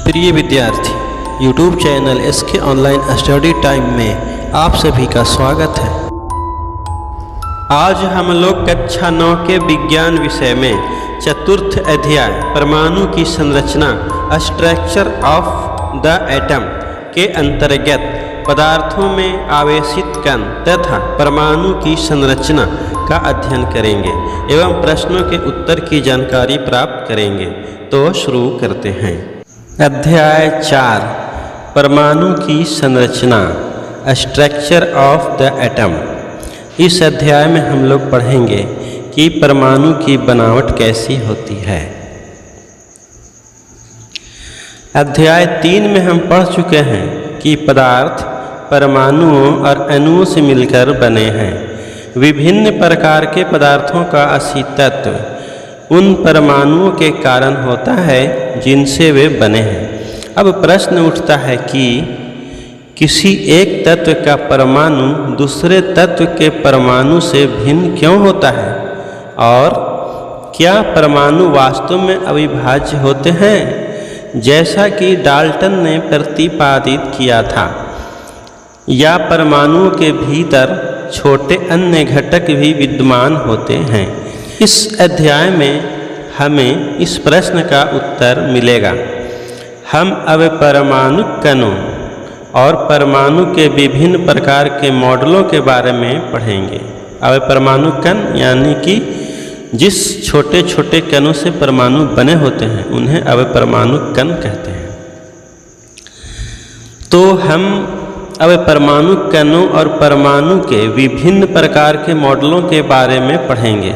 प्रिय विद्यार्थी, YouTube channel SK online study time में आप सभी का स्वागत है। आज हम लोग कक्षा 9 के विज्ञान विषय में चतुर्थ अध्याय परमाणु की संरचना स्ट्रक्चर ऑफ द एटम के अंतर्गत पदार्थों में आवेशित कण तथा परमाणु की संरचना का अध्ययन करेंगे एवं प्रश्नों के उत्तर की जानकारी प्राप्त करेंगे। तो शुरू करते हैं। अध्याय 4 परमाणु की संरचना स्ट्रक्चर ऑफ द एटम। इस अध्याय में हम लोग पढ़ेंगे कि परमाणु की बनावट कैसी होती है। अध्याय 3 में हम पढ़ चुके हैं कि पदार्थ परमाणुओं और अणुओं से मिलकर बने हैं। विभिन्न प्रकार के पदार्थों का अस्तित्व उन परमाणुओं के कारण होता है जिनसे वे बने हैं। अब प्रश्न उठता है कि किसी एक तत्व का परमाणु दूसरे तत्व के परमाणु से भिन्न क्यों होता है और क्या परमाणु वास्तव में अविभाज्य होते हैं जैसा कि डाल्टन ने प्रतिपादित किया था, या परमाणुओं के भीतर छोटे अन्य घटक भी विद्यमान होते हैं। इस अध्याय में हमें इस प्रश्न का उत्तर मिलेगा। हम अब परमाणु कणों और परमाणु के विभिन्न प्रकार के मॉडलों के बारे में पढ़ेंगे। अब परमाणु कण यानी कि जिस छोटे छोटे कणों से परमाणु बने होते हैं उन्हें अब परमाणु कण कहते हैं। तो हम अब परमाणु कणों और परमाणु के विभिन्न प्रकार के मॉडलों के बारे में पढ़ेंगे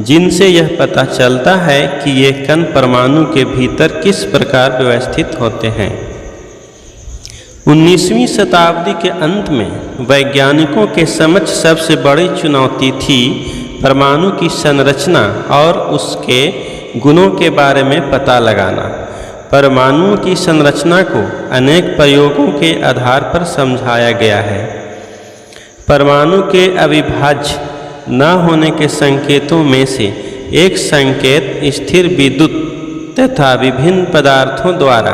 जिनसे यह पता चलता है कि ये कण परमाणु के भीतर किस प्रकार व्यवस्थित होते हैं। 19वीं शताब्दी के अंत में वैज्ञानिकों के समक्ष सबसे बड़ी चुनौती थी परमाणु की संरचना और उसके गुणों के बारे में पता लगाना। परमाणुओं की संरचना को अनेक प्रयोगों के आधार पर समझाया गया है। परमाणु के अविभाज्य न होने के संकेतों में से एक संकेत स्थिर विद्युत तथा विभिन्न पदार्थों द्वारा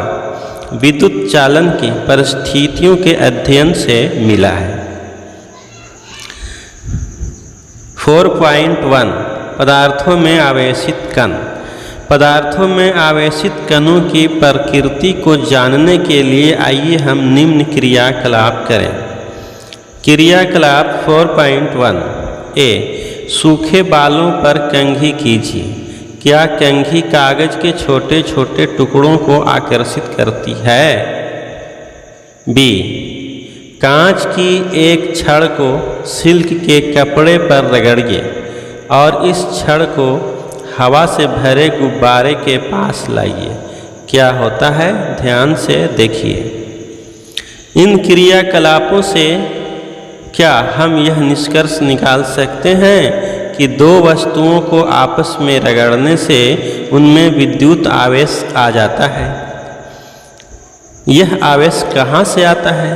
विद्युत चालन की परिस्थितियों के अध्ययन से मिला है। 4.1 पदार्थों में आवेशित कण। पदार्थों में आवेशित कणों की प्रकृति को जानने के लिए आइए हम निम्न क्रियाकलाप करें। क्रियाकलाप 4.1 ए सूखे बालों पर कंघी कीजिए। क्या कंघी कागज के छोटे छोटे टुकड़ों को आकर्षित करती है? बी कांच की एक छड़ को सिल्क के कपड़े पर रगड़िए और इस छड़ को हवा से भरे गुब्बारे के पास लाइए। क्या होता है? ध्यान से देखिए। इन क्रियाकलापों से क्या हम यह निष्कर्ष निकाल सकते हैं कि दो वस्तुओं को आपस में रगड़ने से उनमें विद्युत आवेश आ जाता है? यह आवेश कहाँ से आता है?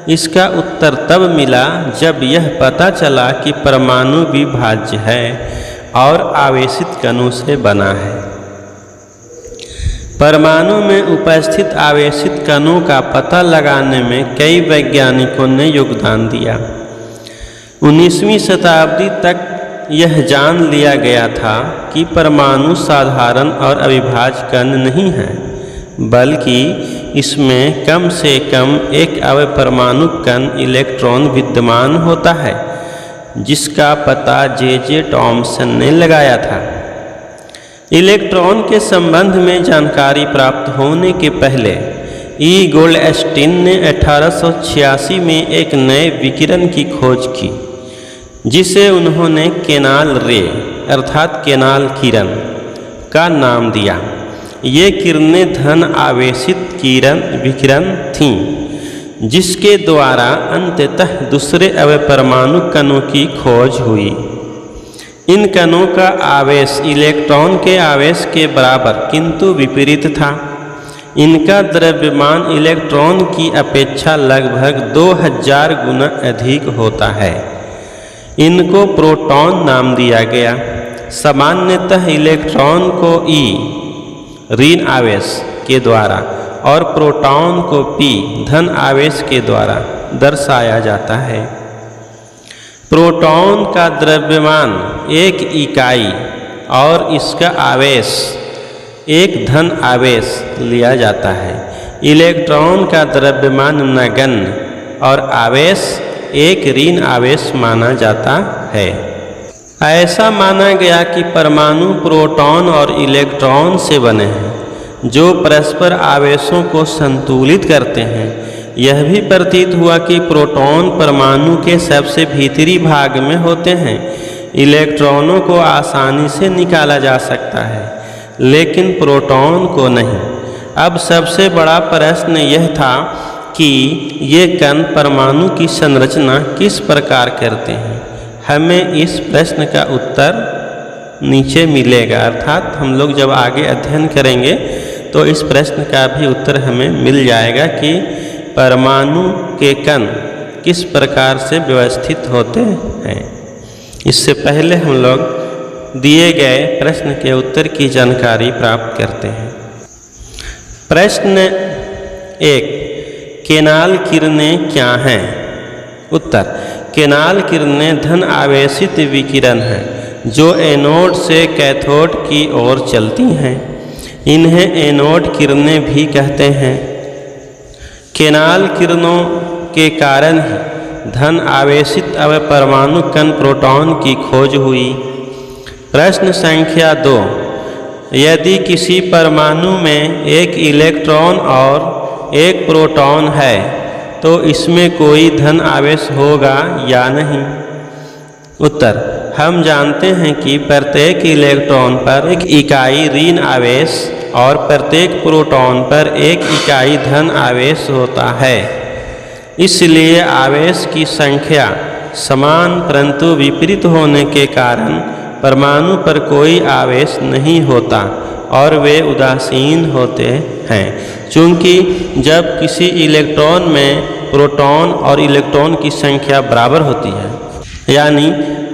इसका उत्तर तब मिला जब यह पता चला कि परमाणु विभाज्य है और आवेशित कणों से बना है। परमाणु में उपस्थित आवेशित कणों का पता लगाने में कई वैज्ञानिकों ने योगदान दिया। 19वीं शताब्दी तक यह जान लिया गया था कि परमाणु साधारण और अविभाज्य कण नहीं है, बल्कि इसमें कम से कम एक अवपरमाणु कण इलेक्ट्रॉन विद्यमान होता है जिसका पता जे टॉमसन ने लगाया था। इलेक्ट्रॉन के संबंध में जानकारी प्राप्त होने के पहले ई गोल्डस्टीन ने 1886 में एक नए विकिरण की खोज की जिसे उन्होंने केनाल रे अर्थात केनाल किरण का नाम दिया। ये किरणें धन आवेशित विकिरण थीं जिसके द्वारा अंततः दूसरे अवपरमाणु कणों की खोज हुई। इन कणों का आवेश इलेक्ट्रॉन के आवेश के बराबर किंतु विपरीत था। इनका द्रव्यमान इलेक्ट्रॉन की अपेक्षा लगभग 2000 गुना अधिक होता है। इनको प्रोटॉन नाम दिया गया। सामान्यतः इलेक्ट्रॉन को ऋण आवेश के द्वारा और प्रोटॉन को p धन आवेश के द्वारा दर्शाया जाता है। प्रोटॉन का द्रव्यमान एक इकाई और इसका आवेश एक धन आवेश लिया जाता है। इलेक्ट्रॉन का द्रव्यमान नगण्य और आवेश एक ऋण आवेश माना जाता है। ऐसा माना गया कि परमाणु प्रोटॉन और इलेक्ट्रॉन से बने हैं जो परस्पर आवेशों को संतुलित करते हैं। यह भी प्रतीत हुआ कि प्रोटॉन परमाणु के सबसे भीतरी भाग में होते हैं। इलेक्ट्रॉनों को आसानी से निकाला जा सकता है लेकिन प्रोटॉन को नहीं। अब सबसे बड़ा प्रश्न यह था कि ये कण परमाणु की संरचना किस प्रकार करते हैं। हमें इस प्रश्न का उत्तर नीचे मिलेगा, अर्थात हम लोग जब आगे अध्ययन करेंगे तो इस प्रश्न का भी उत्तर हमें मिल जाएगा कि परमाणु के कण किस प्रकार से व्यवस्थित होते हैं। इससे पहले हम लोग दिए गए प्रश्न के उत्तर की जानकारी प्राप्त करते हैं। प्रश्न 1, केनाल किरणें क्या हैं? उत्तर, केनाल किरणें धन आवेशित विकिरण हैं जो एनोड से कैथोड की ओर चलती हैं। इन्हें एनोड किरणें भी कहते हैं। केनाल किरणों के कारण ही धन आवेशित अवपरमाणु कण प्रोटॉन की खोज हुई। प्रश्न संख्या 2, यदि किसी परमाणु में एक इलेक्ट्रॉन और एक प्रोटॉन है तो इसमें कोई धन आवेश होगा या नहीं? उत्तर, हम जानते हैं कि प्रत्येक इलेक्ट्रॉन पर एक इकाई ऋण आवेश और प्रत्येक प्रोटॉन पर एक इकाई धन आवेश होता है। इसलिए आवेश की संख्या समान परंतु विपरीत होने के कारण परमाणु पर कोई आवेश नहीं होता और वे उदासीन होते हैं। चूँकि जब किसी इलेक्ट्रॉन में प्रोटॉन और इलेक्ट्रॉन की संख्या बराबर होती है, यानी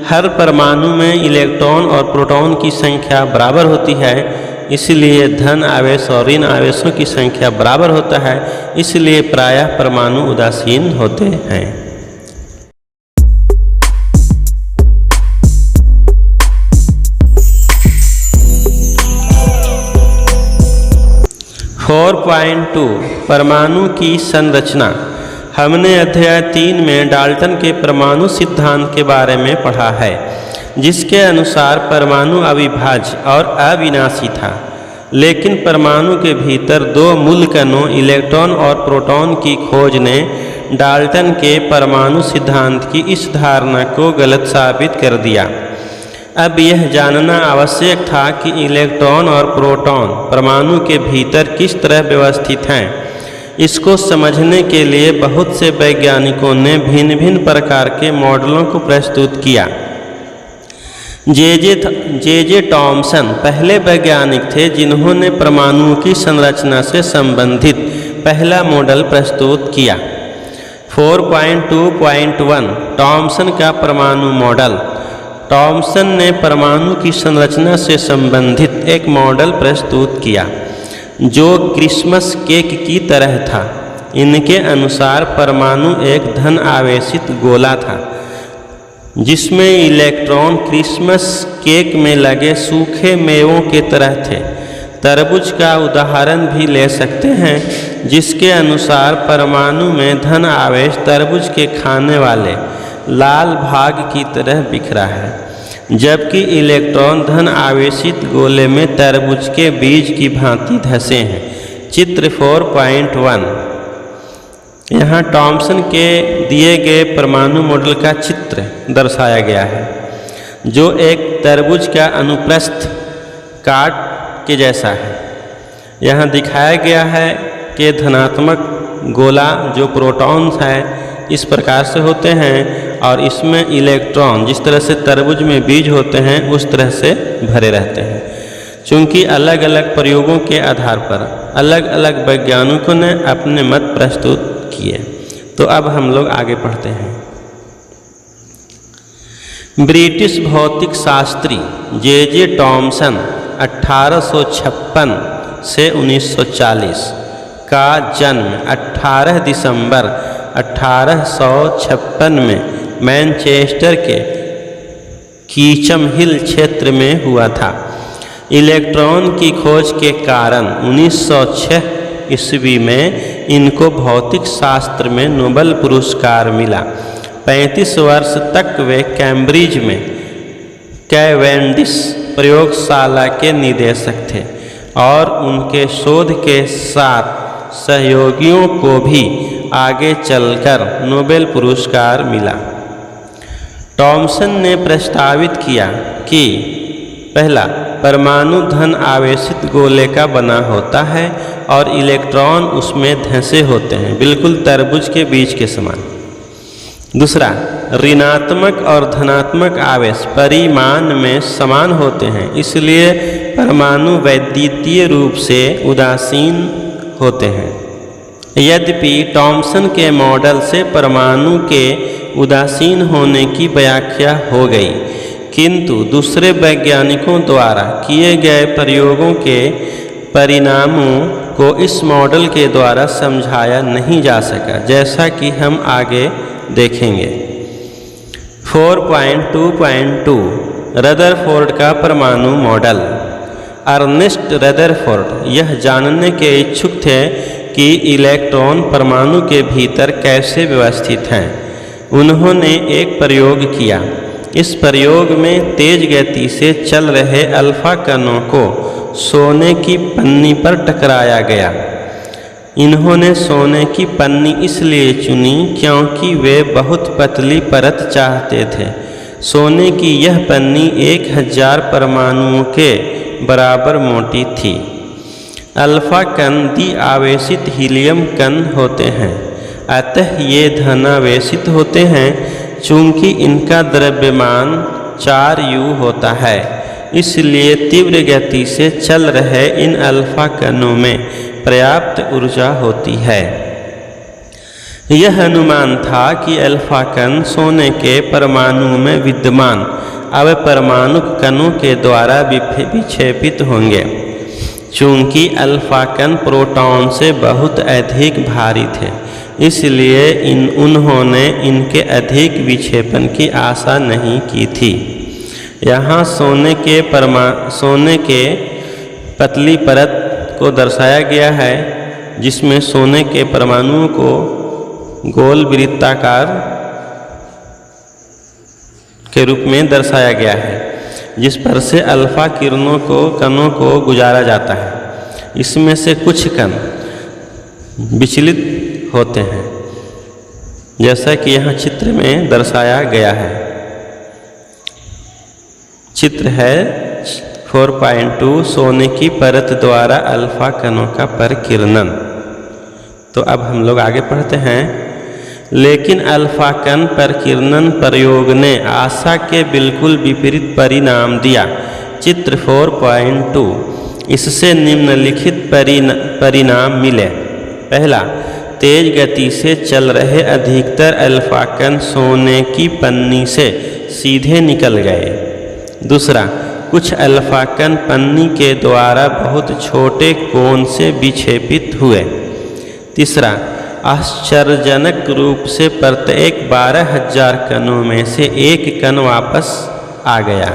हर परमाणु में इलेक्ट्रॉन और प्रोटॉन की संख्या बराबर होती है, इसलिए धन आवेश और ऋण आवेशों की संख्या बराबर होता है। इसलिए प्रायः परमाणु उदासीन होते हैं। 4.2 परमाणु की संरचना। हमने अध्याय 3 में डाल्टन के परमाणु सिद्धांत के बारे में पढ़ा है, जिसके अनुसार परमाणु अविभाज्य और अविनाशी था। लेकिन परमाणु के भीतर दो मूल कणों इलेक्ट्रॉन और प्रोटॉन की खोज ने डाल्टन के परमाणु सिद्धांत की इस धारणा को गलत साबित कर दिया। अब यह जानना आवश्यक था कि इलेक्ट्रॉन और प्रोटॉन परमाणु के भीतर किस तरह व्यवस्थित हैं। इसको समझने के लिए बहुत से वैज्ञानिकों ने भिन्न भिन्न प्रकार के मॉडलों को प्रस्तुत किया। जे टॉमसन पहले वैज्ञानिक थे जिन्होंने परमाणुओं की संरचना से संबंधित पहला मॉडल प्रस्तुत किया। 4.2.1 टॉमसन का परमाणु मॉडल। टॉमसन ने परमाणु की संरचना से संबंधित एक मॉडल प्रस्तुत किया जो क्रिसमस केक की तरह था। इनके अनुसार परमाणु एक धन आवेशित गोला था जिसमें इलेक्ट्रॉन क्रिसमस केक में लगे सूखे मेवों के तरह थे। तरबूज का उदाहरण भी ले सकते हैं, जिसके अनुसार परमाणु में धन आवेश तरबूज के खाने वाले लाल भाग की तरह बिखरा है, जबकि इलेक्ट्रॉन धन आवेशित गोले में तरबूज के बीज की भांति धंसे हैं। चित्र 4.1 यहाँ टॉमसन के दिए गए परमाणु मॉडल का चित्र दर्शाया गया है, जो एक तरबूज का अनुप्रस्थ काट के जैसा है। यहाँ दिखाया गया है कि धनात्मक गोला जो प्रोटॉन्स है इस प्रकार से होते हैं और इसमें इलेक्ट्रॉन जिस तरह से तरबूज में बीज होते हैं उस तरह से भरे रहते हैं। चूँकि अलग अलग प्रयोगों के आधार पर अलग अलग वैज्ञानिकों ने अपने मत प्रस्तुत किए। तो अब हम लोग आगे पढ़ते हैं। ब्रिटिश भौतिक शास्त्री जे टॉमसन 1856 से 1940 का जन्म 18 दिसंबर 1856 में मैनचेस्टर के कीचम हिल क्षेत्र में हुआ था। इलेक्ट्रॉन की खोज के कारण 1906 ईस्वी में इनको भौतिक शास्त्र में नोबेल पुरस्कार मिला। 35 वर्ष तक वे कैम्ब्रिज में कैवेंडिश प्रयोगशाला के निदेशक थे और उनके शोध के साथ सहयोगियों को भी आगे चलकर नोबेल पुरस्कार मिला। थॉमसन ने प्रस्तावित किया कि पहला, परमाणु धन आवेशित गोले का बना होता है और इलेक्ट्रॉन उसमें धंसे होते हैं, बिल्कुल तरबूज के बीज के समान। दूसरा, ऋणात्मक और धनात्मक आवेश परिमाण में समान होते हैं, इसलिए परमाणु वैद्युतीय रूप से उदासीन होते हैं। यद्यपि थॉमसन के मॉडल से परमाणु के उदासीन होने की व्याख्या हो गई, किंतु दूसरे वैज्ञानिकों द्वारा किए गए प्रयोगों के परिणामों को इस मॉडल के द्वारा समझाया नहीं जा सका, जैसा कि हम आगे देखेंगे। 4.2.2 रदरफोर्ड का परमाणु मॉडल। अर्नेस्ट रदरफोर्ड यह जानने के इच्छुक थे कि इलेक्ट्रॉन परमाणु के भीतर कैसे व्यवस्थित हैं। उन्होंने एक प्रयोग किया। इस प्रयोग में तेज गति से चल रहे अल्फा कणों को सोने की पन्नी पर टकराया गया। इन्होंने सोने की पन्नी इसलिए चुनी क्योंकि वे बहुत पतली परत चाहते थे। सोने की यह पन्नी 1000 परमाणुओं के बराबर मोटी थी। अल्फा कण द्वि आवेशित हीलियम कण होते हैं, अतः ये धनावेशित होते हैं। चूंकि इनका द्रव्यमान 4U होता है, इसलिए तीव्र गति से चल रहे इन अल्फा कणों में पर्याप्त ऊर्जा होती है। यह अनुमान था कि अल्फा कण सोने के परमाणु में विद्यमान अवपरमाणु कणों के द्वारा विक्षेपित होंगे। चूंकि अल्फा कण प्रोटॉन से बहुत अधिक भारी थे, इसलिए उन्होंने इनके अधिक विक्षेपण की आशा नहीं की थी। यहाँ सोने के पतली परत को दर्शाया गया है, जिसमें सोने के परमाणुओं को गोल वृत्ताकार के रूप में दर्शाया गया है, जिस पर से अल्फा कणों को गुजारा जाता है। इसमें से कुछ कण विचलित होते हैं, जैसा कि यहाँ चित्र में दर्शाया गया है। चित्र है 4.2 सोने की परत द्वारा अल्फा कणों का परिकिरणन। तो अब हम लोग आगे पढ़ते हैं। लेकिन अल्फा कण परिकिरणन प्रयोग ने आशा के बिल्कुल विपरीत परिणाम दिया। चित्र 4.2 इससे निम्नलिखित परिणाम मिले। पहला, तेज गति से चल रहे अधिकतर अल्फा कण सोने की पन्नी से सीधे निकल गए। दूसरा, कुछ अल्फा कण पन्नी के द्वारा बहुत छोटे कोण से विक्षेपित हुए। तीसरा, आश्चर्यजनक रूप से प्रत्येक 12,000 कणों में से एक कण वापस आ गया।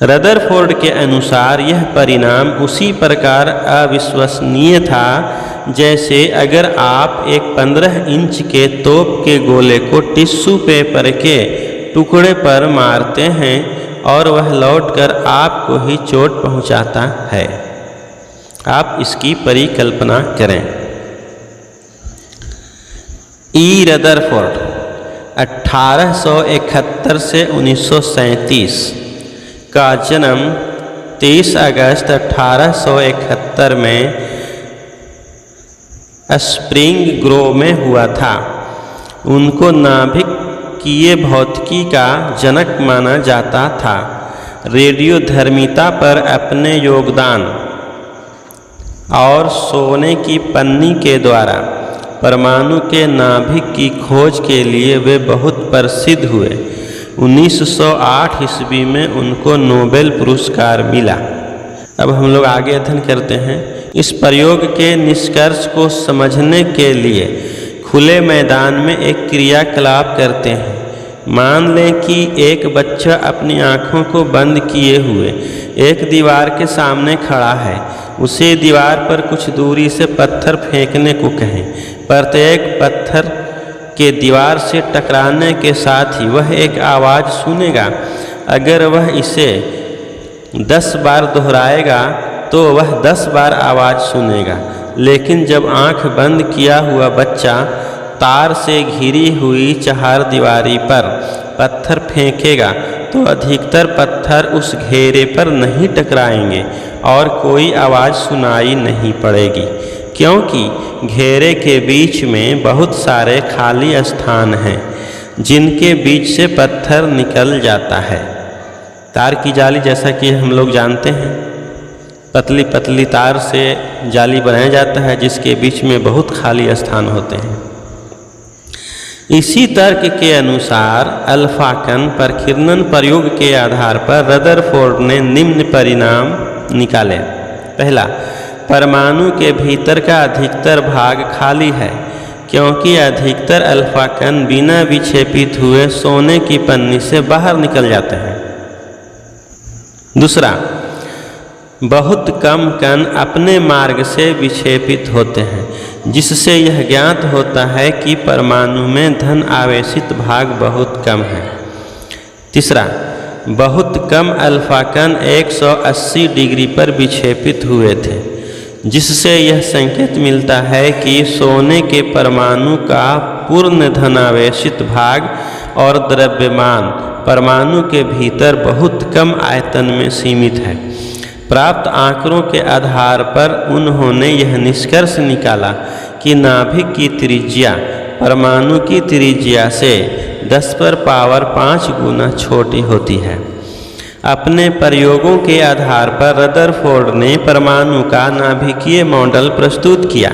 रदरफोर्ड के अनुसार यह परिणाम उसी प्रकार अविश्वसनीय था जैसे अगर आप एक 15 इंच के तोप के गोले को टिश्यू पेपर के टुकड़े पर मारते हैं और वह लौटकर आपको ही चोट पहुंचाता है। आप इसकी परिकल्पना करें। ई रदरफोर्ड 1871 से 1937 का जन्म 23 अगस्त 1871 में स्प्रिंग ग्रोव में हुआ था। उनको नाभिकीय भौतिकी का जनक माना जाता था। रेडियोधर्मिता पर अपने योगदान और सोने की पन्नी के द्वारा परमाणु के नाभिक की खोज के लिए वे बहुत प्रसिद्ध हुए। 1908 ईस्वी में उनको नोबेल पुरस्कार मिला। अब हम लोग आगे अध्ययन करते हैं इस प्रयोग के निष्कर्ष को समझने के लिए खुले मैदान में एक क्रियाकलाप करते हैं। मान लें कि एक बच्चा अपनी आँखों को बंद किए हुए एक दीवार के सामने खड़ा है। उसे दीवार पर कुछ दूरी से पत्थर फेंकने को कहें। प्रत्येक पत्थर के दीवार से टकराने के साथ ही वह एक आवाज़ सुनेगा। अगर वह इसे 10 बार दोहराएगा तो वह 10 बार आवाज़ सुनेगा। लेकिन जब आँख बंद किया हुआ बच्चा तार से घिरी हुई चहारदीवारी पर पत्थर फेंकेगा तो अधिकतर पत्थर उस घेरे पर नहीं टकराएंगे और कोई आवाज़ सुनाई नहीं पड़ेगी, क्योंकि घेरे के बीच में बहुत सारे खाली स्थान हैं जिनके बीच से पत्थर निकल जाता है। तार की जाली, जैसा कि हम लोग जानते हैं, पतली पतली तार से जाली बनाया जाता है जिसके बीच में बहुत खाली स्थान होते हैं। इसी तर्क के अनुसार अल्फा कण प्रकीर्णन प्रयोग के आधार पर रदरफोर्ड ने निम्न परिणाम निकाले। पहला, परमाणु के भीतर का अधिकतर भाग खाली है क्योंकि अधिकतर अल्फा कण बिना विक्षेपित हुए सोने की पन्नी से बाहर निकल जाते हैं। दूसरा, बहुत कम कण अपने मार्ग से विक्षेपित होते हैं, जिससे यह ज्ञात होता है कि परमाणु में धन आवेशित भाग बहुत कम है। तीसरा, बहुत कम अल्फा कण 180 डिग्री पर विक्षेपित हुए थे, जिससे यह संकेत मिलता है कि सोने के परमाणु का पूर्ण धनावेशित भाग और द्रव्यमान परमाणु के भीतर बहुत कम आयतन में सीमित है। प्राप्त आंकड़ों के आधार पर उन्होंने यह निष्कर्ष निकाला कि नाभिक की त्रिज्या परमाणु की त्रिज्या से 10⁵ गुना छोटी होती है। अपने प्रयोगों के आधार पर रदरफोर्ड ने परमाणु का नाभिकीय मॉडल प्रस्तुत किया,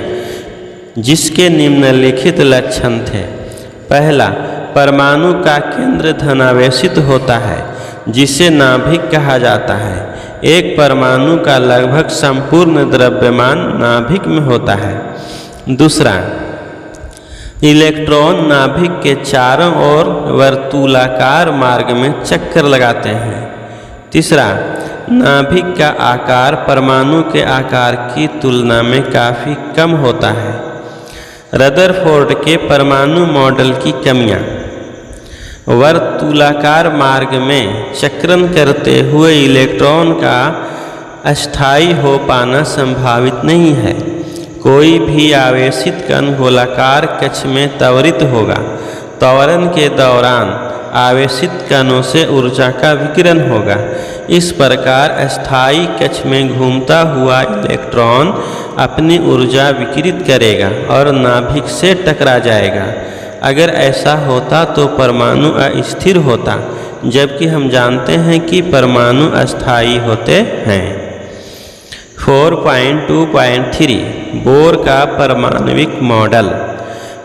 जिसके निम्नलिखित लक्षण थे। पहला, परमाणु का केंद्र धनावेशित होता है, जिसे नाभिक कहा जाता है। एक परमाणु का लगभग संपूर्ण द्रव्यमान नाभिक में होता है। दूसरा, इलेक्ट्रॉन नाभिक के चारों ओर वर्तुलाकार मार्ग में चक्कर लगाते हैं। तीसरा, नाभिक का आकार परमाणु के आकार की तुलना में काफ़ी कम होता है। रदरफोर्ड के परमाणु मॉडल की कमियां: वर्तुलाकार मार्ग में चक्रण करते हुए इलेक्ट्रॉन का अस्थायी हो पाना संभावित नहीं है। कोई भी आवेशित कण गोलाकार कक्ष में त्वरित होगा। त्वरण के दौरान आवेशित कणों से ऊर्जा का विकिरण होगा। इस प्रकार अस्थायी कक्ष में घूमता हुआ इलेक्ट्रॉन अपनी ऊर्जा विकिरित करेगा और नाभिक से टकरा जाएगा। अगर ऐसा होता तो परमाणु अस्थिर होता, जबकि हम जानते हैं कि परमाणु अस्थायी होते हैं। 4.2.3 बोर का परमाणविक मॉडल।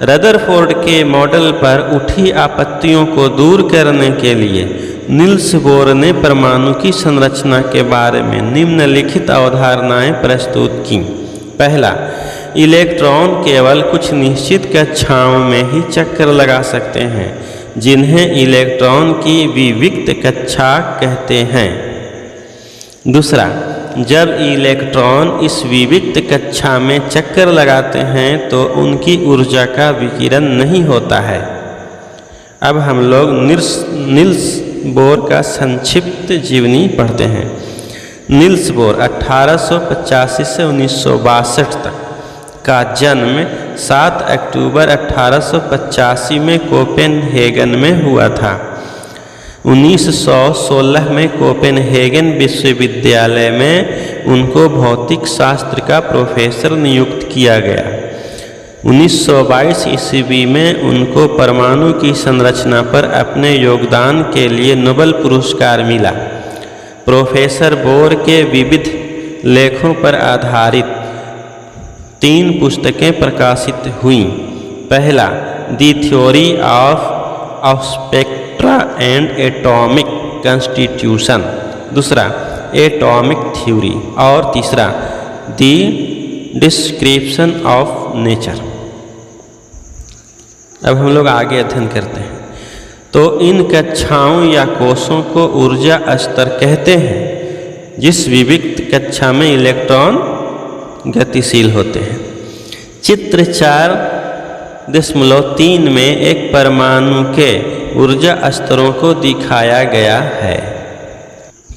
रदरफोर्ड के मॉडल पर उठी आपत्तियों को दूर करने के लिए नील्स बोर ने परमाणु की संरचना के बारे में निम्नलिखित अवधारणाएं प्रस्तुत की। पहला, इलेक्ट्रॉन केवल कुछ निश्चित कक्षाओं में ही चक्कर लगा सकते हैं, जिन्हें इलेक्ट्रॉन की विविक्त कक्षा कहते हैं। दूसरा, जब इलेक्ट्रॉन इस विविक्त कक्षा में चक्कर लगाते हैं तो उनकी ऊर्जा का विकिरण नहीं होता है। अब हम लोग नील्स बोर का संक्षिप्त जीवनी पढ़ते हैं। नील्स बोर 1885 से 1962 तक का जन्म 7 अक्टूबर 1885 में कोपेनहेगन में हुआ था। 1916 में कोपेनहेगन विश्वविद्यालय में उनको भौतिक शास्त्र का प्रोफेसर नियुक्त किया गया। 1922 ईस्वी में उनको परमाणु की संरचना पर अपने योगदान के लिए नोबेल पुरस्कार मिला। प्रोफेसर बोर के विविध लेखों पर आधारित 3 पुस्तकें प्रकाशित हुईं। पहला, the theory of spectra and atomic constitution. दूसरा, एटॉमिक थ्योरी। और तीसरा, द डिस्क्रिप्शन ऑफ नेचर। अब हम लोग आगे अध्ययन करते हैं। तो इन कक्षाओं या कोषों को ऊर्जा स्तर कहते हैं जिस विविक्त कक्षा में इलेक्ट्रॉन गतिशील होते हैं। चित्र 4.3 में एक परमाणु के ऊर्जा स्तरों को दिखाया गया है।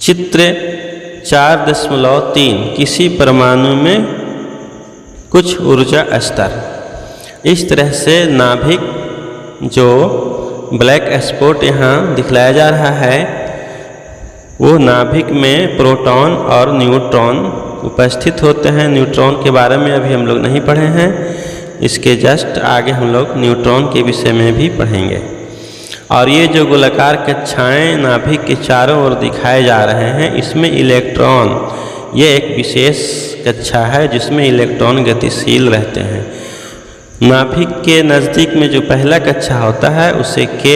चित्र 4.3 किसी परमाणु में कुछ ऊर्जा स्तर। इस तरह से नाभिक जो ब्लैक स्पॉट यहाँ दिखलाया जा रहा है वो नाभिक में प्रोटॉन और न्यूट्रॉन उपस्थित होते हैं। न्यूट्रॉन के बारे में अभी हम लोग नहीं पढ़े हैं, इसके जस्ट आगे हम लोग न्यूट्रॉन के विषय में भी पढ़ेंगे। और ये जो गोलाकार कक्षाएँ नाभिक के चारों ओर दिखाए जा रहे हैं इसमें इलेक्ट्रॉन, ये एक विशेष कक्षा है जिसमें इलेक्ट्रॉन गतिशील रहते हैं। नाभिक के नज़दीक में जो पहला कक्षा होता है उसे K,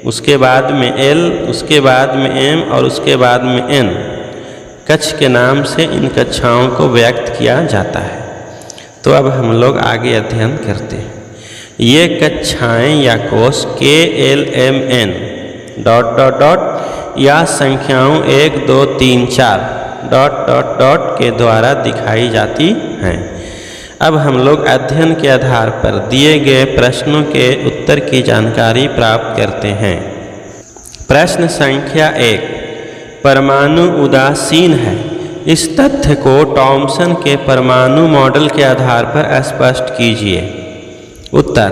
उसके बाद में L, उसके बाद में M और उसके बाद में N कक्ष के नाम से इन कक्षाओं को व्यक्त किया जाता है। तो अब हम लोग आगे अध्ययन करते हैं। ये कक्षाएँ या कोष K, L, M, N ... या संख्याओं 1, 2, 3, 4 ... के द्वारा दिखाई जाती हैं। अब हम लोग अध्ययन के आधार पर दिए गए प्रश्नों के उत्तर की जानकारी प्राप्त करते हैं। प्रश्न संख्या 1, परमाणु उदासीन है, इस तथ्य को थॉमसन के परमाणु मॉडल के आधार पर स्पष्ट कीजिए। उत्तर,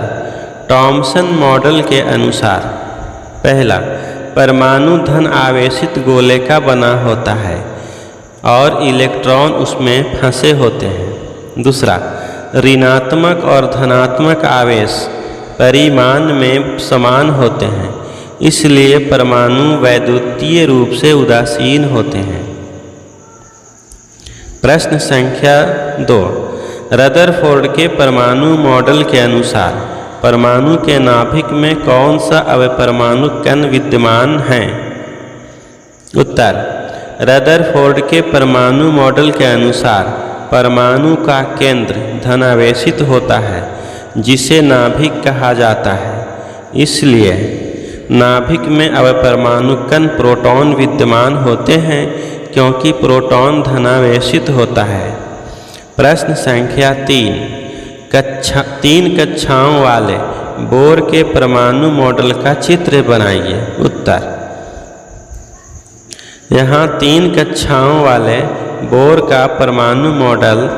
थॉमसन मॉडल के अनुसार पहला, परमाणु धन आवेशित गोले का बना होता है और इलेक्ट्रॉन उसमें फंसे होते हैं। दूसरा, ऋणात्मक और धनात्मक आवेश परिमाण में समान होते हैं, इसलिए परमाणु वैद्युतीय रूप से उदासीन होते हैं। प्रश्न संख्या 2, रदरफोर्ड के परमाणु मॉडल के अनुसार परमाणु के नाभिक में कौन सा अवपरमाणु कण विद्यमान हैं? उत्तर, रदरफोर्ड के परमाणु मॉडल के अनुसार परमाणु का केंद्र धनावेशित होता है जिसे नाभिक कहा जाता है, इसलिए नाभिक में अवपरमाणु कण प्रोटॉन विद्यमान होते हैं क्योंकि प्रोटॉन धनावेशित होता है। प्रश्न संख्या 3, 3 कक्षाओं वाले बोर के परमाणु मॉडल का चित्र बनाइए। उत्तर, यहाँ 3 कक्षाओं वाले बोर का परमाणु मॉडल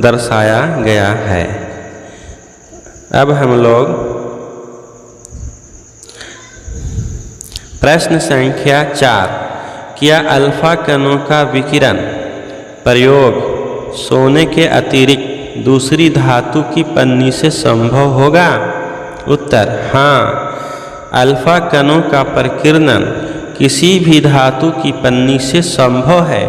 दर्शाया गया है। अब हम लोग प्रश्न संख्या 4, क्या अल्फा कणों का विकिरण प्रयोग सोने के अतिरिक्त दूसरी धातु की पन्नी से संभव होगा? उत्तर, हाँ, अल्फा कणों का प्रकीर्णन किसी भी धातु की पन्नी से संभव है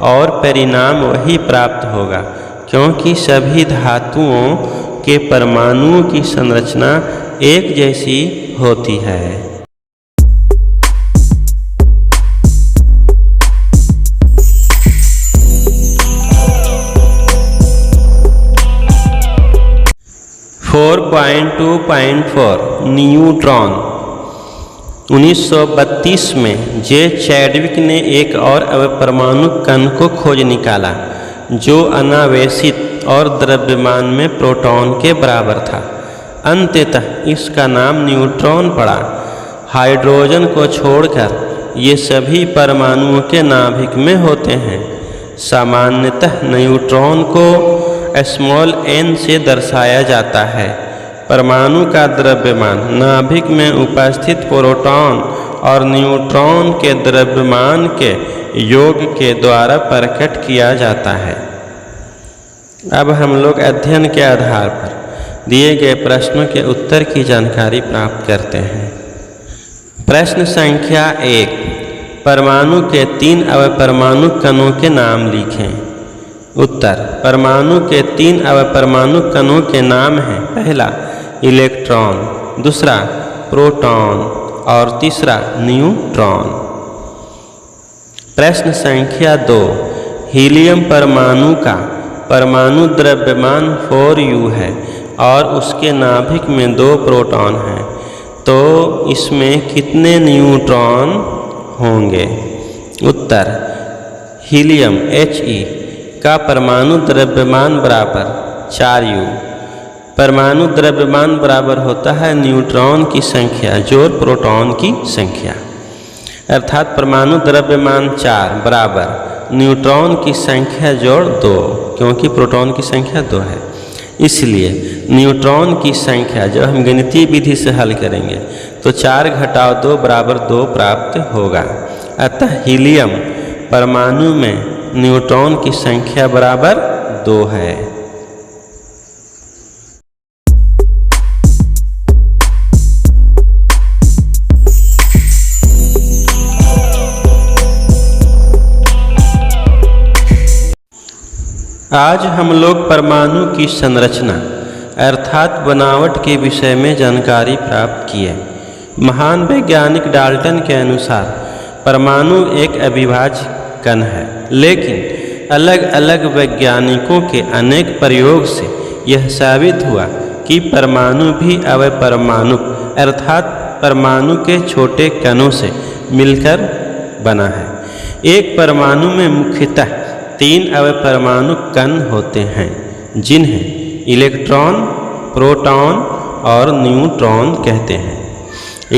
और परिणाम वही प्राप्त होगा क्योंकि सभी धातुओं के परमाणुओं की संरचना एक जैसी होती है। न्यूट्रॉन। 1932 में जे चैडविक ने एक और अवपरमाणु कण को खोज निकाला जो अनावेशित और द्रव्यमान में प्रोटॉन के बराबर था। अंततः इसका नाम न्यूट्रॉन पड़ा। हाइड्रोजन को छोड़कर ये सभी परमाणुओं के नाभिक में होते हैं। सामान्यतः न्यूट्रॉन को n से दर्शाया जाता है। परमाणु का द्रव्यमान नाभिक में उपस्थित प्रोटॉन और न्यूट्रॉन के द्रव्यमान के योग के द्वारा प्रकट किया जाता है। अब हम लोग अध्ययन के आधार पर दिए गए प्रश्नों के उत्तर की जानकारी प्राप्त करते हैं। प्रश्न संख्या 1, परमाणु के 3 अवपरमाणु कणों के नाम लिखें। उत्तर, परमाणु के 3 अवपरमाणु कणों के नाम हैं। पहला, इलेक्ट्रॉन, दूसरा प्रोटॉन और तीसरा न्यूट्रॉन। प्रश्न संख्या 2, हीलियम परमाणु का परमाणु द्रव्यमान 4u है और उसके नाभिक में 2 प्रोटॉन हैं, तो इसमें कितने न्यूट्रॉन होंगे? उत्तर, हीलियम He का परमाणु द्रव्यमान बराबर 4u। परमाणु द्रव्यमान बराबर होता है न्यूट्रॉन की संख्या जोड़ प्रोटॉन की संख्या, अर्थात परमाणु द्रव्यमान 4 बराबर न्यूट्रॉन की संख्या जोड़ 2, क्योंकि प्रोटॉन की संख्या 2 है। इसलिए न्यूट्रॉन की संख्या जब हम गणितीय विधि से हल करेंगे तो 4 घटाव 2 बराबर 2 प्राप्त होगा। अतः हीलियम परमाणु में न्यूट्रॉन की संख्या बराबर 2 है। आज हम लोग परमाणु की संरचना अर्थात बनावट के विषय में जानकारी प्राप्त किए। महान वैज्ञानिक डाल्टन के अनुसार परमाणु एक अविभाज्य कण है, लेकिन अलग अलग वैज्ञानिकों के अनेक प्रयोग से यह साबित हुआ कि परमाणु भी अवपरमाणु अर्थात परमाणु के छोटे कणों से मिलकर बना है। एक परमाणु में मुख्यतः 3 अवपरमाणु कण होते हैं, जिन्हें इलेक्ट्रॉन, प्रोटॉन और न्यूट्रॉन कहते हैं।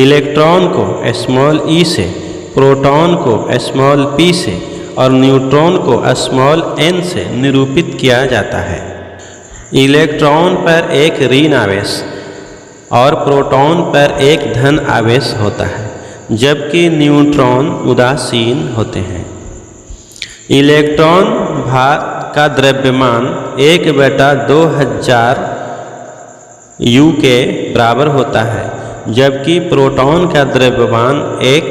इलेक्ट्रॉन को स्मॉल e से, प्रोटॉन को स्मॉल p से और न्यूट्रॉन को स्मॉल n से निरूपित किया जाता है। इलेक्ट्रॉन पर एक ऋण आवेश और प्रोटॉन पर एक धन आवेश होता है, जबकि न्यूट्रॉन उदासीन होते हैं। इलेक्ट्रॉन का द्रव्यमान 1/2000 U के बराबर होता है, जबकि प्रोटॉन का द्रव्यमान 1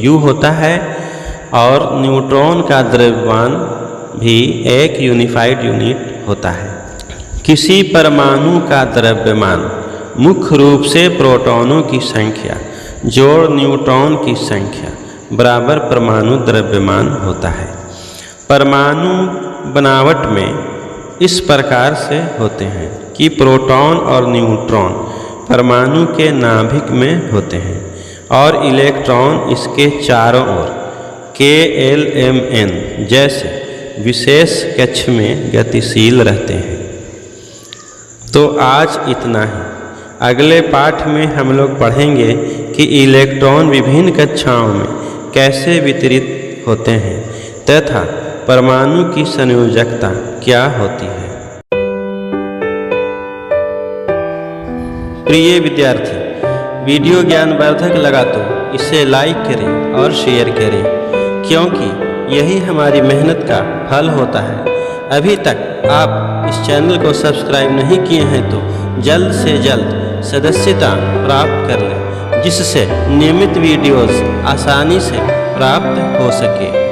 U होता है और न्यूट्रॉन का द्रव्यमान भी 1 यूनिफाइड यूनिट होता है। किसी परमाणु का द्रव्यमान मुख्य रूप से प्रोटॉनों की संख्या जोड़ न्यूट्रॉन की संख्या बराबर परमाणु द्रव्यमान होता है। परमाणु बनावट में इस प्रकार से होते हैं कि प्रोटॉन और न्यूट्रॉन परमाणु के नाभिक में होते हैं और इलेक्ट्रॉन इसके चारों ओर KLMN जैसे विशेष कक्ष में गतिशील रहते हैं। तो आज इतना ही। अगले पाठ में हम लोग पढ़ेंगे कि इलेक्ट्रॉन विभिन्न कक्षाओं में कैसे वितरित होते हैं तथा परमाणु की संयोजकता क्या होती है। प्रिय विद्यार्थी, वीडियो ज्ञानवर्धक लगा तो इसे लाइक करें और शेयर करें, क्योंकि यही हमारी मेहनत का फल होता है। अभी तक आप इस चैनल को सब्सक्राइब नहीं किए हैं तो जल्द से जल्द सदस्यता प्राप्त कर लें, जिससे नियमित वीडियोस आसानी से प्राप्त हो सके।